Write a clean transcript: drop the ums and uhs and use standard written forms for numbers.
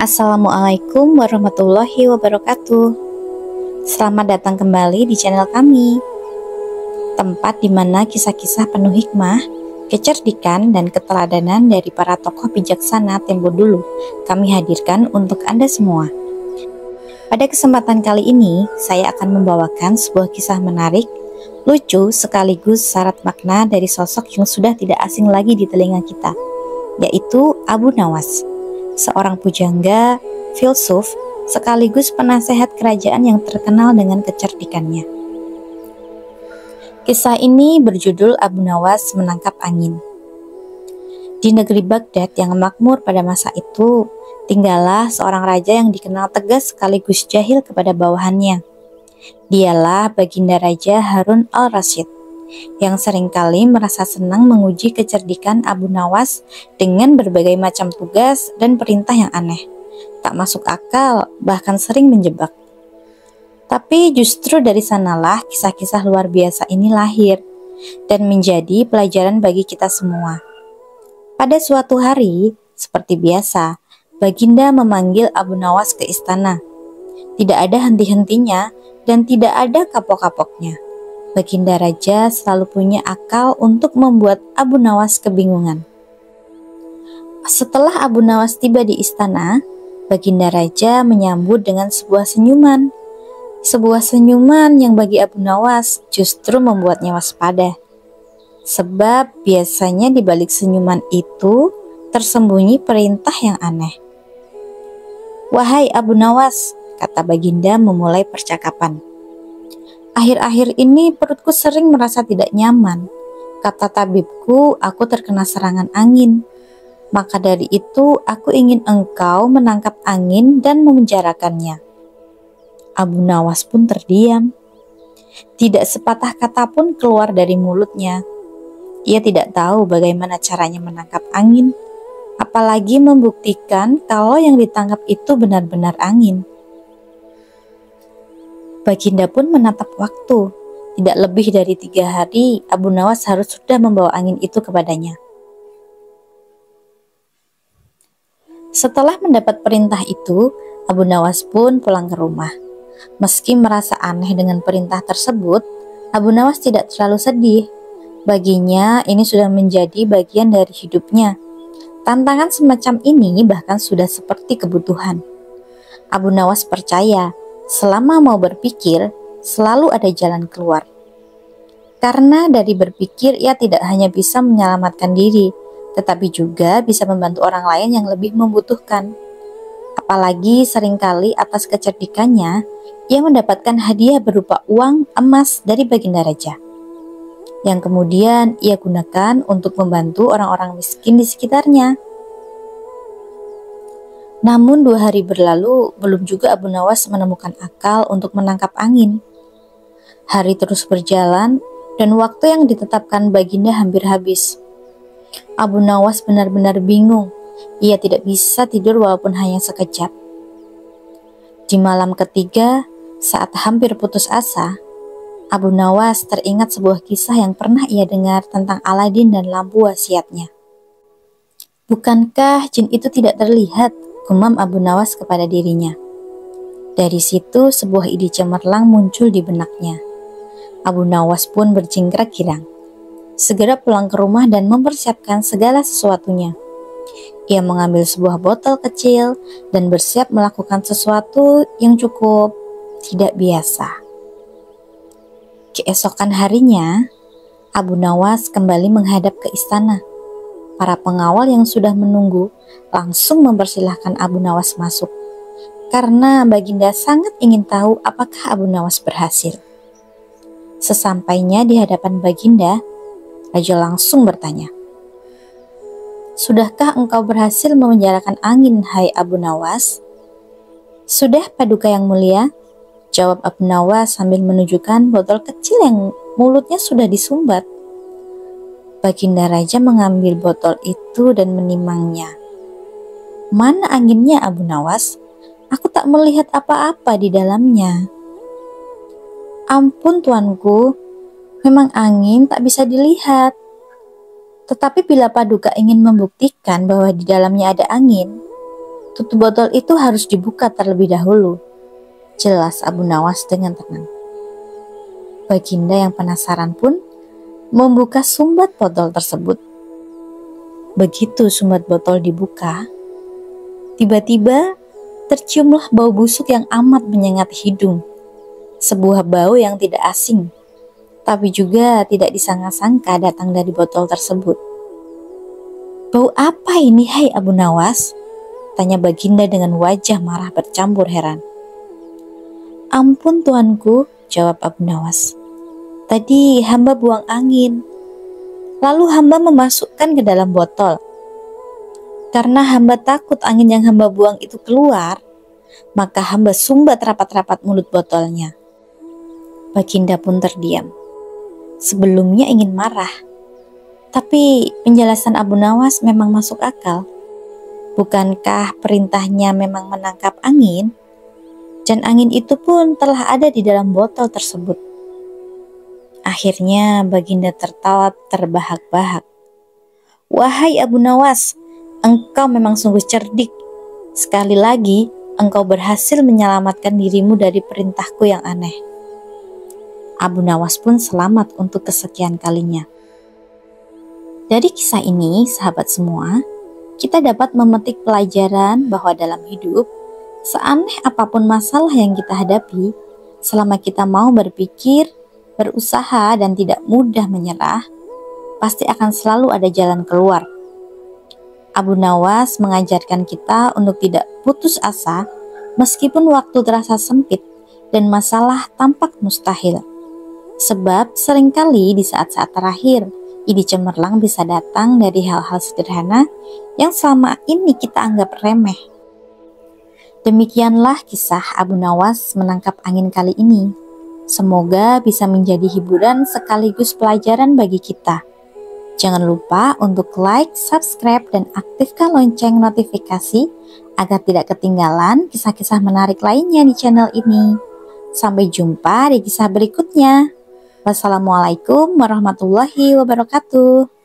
Assalamualaikum warahmatullahi wabarakatuh. Selamat datang kembali di channel kami, tempat di mana kisah-kisah penuh hikmah, kecerdikan, dan keteladanan dari para tokoh bijaksana tempo dulu kami hadirkan untuk Anda semua. Pada kesempatan kali ini, saya akan membawakan sebuah kisah menarik, lucu, sekaligus syarat makna dari sosok yang sudah tidak asing lagi di telinga kita, yaitu Abu Nawas, seorang pujangga, filsuf, sekaligus penasehat kerajaan yang terkenal dengan kecerdikannya. Kisah ini berjudul Abu Nawas Menangkap Angin. Di negeri Baghdad yang makmur pada masa itu, tinggallah seorang raja yang dikenal tegas sekaligus jahil kepada bawahannya. Dialah Baginda Raja Harun al-Rasyid, yang seringkali merasa senang menguji kecerdikan Abu Nawas dengan berbagai macam tugas dan perintah yang aneh, tak masuk akal, bahkan sering menjebak. Tapi justru dari sanalah kisah-kisah luar biasa ini lahir dan menjadi pelajaran bagi kita semua. Pada suatu hari, seperti biasa, Baginda memanggil Abu Nawas ke istana. Tidak ada henti-hentinya dan tidak ada kapok-kapoknya. Baginda Raja selalu punya akal untuk membuat Abu Nawas kebingungan. Setelah Abu Nawas tiba di istana, Baginda Raja menyambut dengan sebuah senyuman. Sebuah senyuman yang bagi Abu Nawas justru membuatnya waspada. Sebab biasanya di balik senyuman itu tersembunyi perintah yang aneh. "Wahai Abu Nawas," kata Baginda memulai percakapan. "Akhir-akhir ini perutku sering merasa tidak nyaman. Kata tabibku, aku terkena serangan angin. Maka dari itu, aku ingin engkau menangkap angin dan memenjarakannya." Abu Nawas pun terdiam. Tidak sepatah kata pun keluar dari mulutnya. Ia tidak tahu bagaimana caranya menangkap angin, apalagi membuktikan kalau yang ditangkap itu benar-benar angin. Baginda pun menatap waktu. Tidak lebih dari 3 hari, Abu Nawas harus sudah membawa angin itu kepadanya. Setelah mendapat perintah itu, Abu Nawas pun pulang ke rumah. Meski merasa aneh dengan perintah tersebut, Abu Nawas tidak terlalu sedih. Baginya, ini sudah menjadi bagian dari hidupnya. Tantangan semacam ini bahkan sudah seperti kebutuhan. Abu Nawas percaya, selama mau berpikir, selalu ada jalan keluar. Karena dari berpikir, ia tidak hanya bisa menyelamatkan diri, tetapi juga bisa membantu orang lain yang lebih membutuhkan. Apalagi seringkali atas kecerdikannya, ia mendapatkan hadiah berupa uang emas dari Baginda Raja, yang kemudian ia gunakan untuk membantu orang-orang miskin di sekitarnya. Namun 2 hari berlalu, belum juga Abu Nawas menemukan akal untuk menangkap angin. Hari terus berjalan, dan waktu yang ditetapkan Baginda hampir habis. Abu Nawas benar-benar bingung. Ia tidak bisa tidur walaupun hanya sekejap. Di malam ketiga, saat hampir putus asa, Abu Nawas teringat sebuah kisah yang pernah ia dengar tentang Aladin dan lampu wasiatnya. "Bukankah jin itu tidak terlihat?" gumam Abu Nawas kepada dirinya. Dari situ sebuah ide cemerlang muncul di benaknya. Abu Nawas pun berjingkrak girang. Segera pulang ke rumah dan mempersiapkan segala sesuatunya. Ia mengambil sebuah botol kecil dan bersiap melakukan sesuatu yang cukup tidak biasa. Keesokan harinya, Abu Nawas kembali menghadap ke istana. Para pengawal yang sudah menunggu langsung mempersilahkan Abu Nawas masuk, karena Baginda sangat ingin tahu apakah Abu Nawas berhasil. Sesampainya di hadapan Baginda, Raja langsung bertanya, "Sudahkah engkau berhasil memenjarakan angin, hai Abu Nawas?" "Sudah, Paduka yang mulia," jawab Abu Nawas sambil menunjukkan botol kecil yang mulutnya sudah disumbat. Baginda Raja mengambil botol itu dan menimangnya. "Mana anginnya, Abu Nawas? Aku tak melihat apa-apa di dalamnya." "Ampun tuanku, memang angin tak bisa dilihat. Tetapi bila Paduka ingin membuktikan bahwa di dalamnya ada angin, Tutup botol itu harus dibuka terlebih dahulu, jelas Abu Nawas dengan tenang. Baginda yang penasaran pun membuka sumbat botol tersebut. Begitu sumbat botol dibuka, tiba-tiba terciumlah bau busuk yang amat menyengat hidung. Sebuah bau yang tidak asing, tapi juga tidak disangka-sangka datang dari botol tersebut. "Bau apa ini, hai Abu Nawas?" tanya Baginda dengan wajah marah bercampur heran. "Ampun tuanku," jawab Abu Nawas. "Tadi hamba buang angin, lalu hamba memasukkan ke dalam botol. Karena hamba takut angin yang hamba buang itu keluar, maka hamba sumbat rapat-rapat mulut botolnya." Baginda pun terdiam. Sebelumnya ingin marah, tapi penjelasan Abu Nawas memang masuk akal. Bukankah perintahnya memang menangkap angin? Dan angin itu pun telah ada di dalam botol tersebut. Akhirnya Baginda tertawa terbahak-bahak. "Wahai Abu Nawas, engkau memang sungguh cerdik. Sekali lagi, engkau berhasil menyelamatkan dirimu dari perintahku yang aneh." Abu Nawas pun selamat untuk kesekian kalinya. Dari kisah ini, sahabat semua, kita dapat memetik pelajaran bahwa dalam hidup, seaneh apapun masalah yang kita hadapi, selama kita mau berpikir, berusaha, dan tidak mudah menyerah, pasti akan selalu ada jalan keluar. Abu Nawas mengajarkan kita untuk tidak putus asa meskipun waktu terasa sempit dan masalah tampak mustahil. Sebab seringkali di saat-saat terakhir, ide cemerlang bisa datang dari hal-hal sederhana yang selama ini kita anggap remeh. Demikianlah kisah Abu Nawas menangkap angin kali ini. Semoga bisa menjadi hiburan sekaligus pelajaran bagi kita. Jangan lupa untuk like, subscribe, dan aktifkan lonceng notifikasi agar tidak ketinggalan kisah-kisah menarik lainnya di channel ini. Sampai jumpa di kisah berikutnya. Wassalamualaikum warahmatullahi wabarakatuh.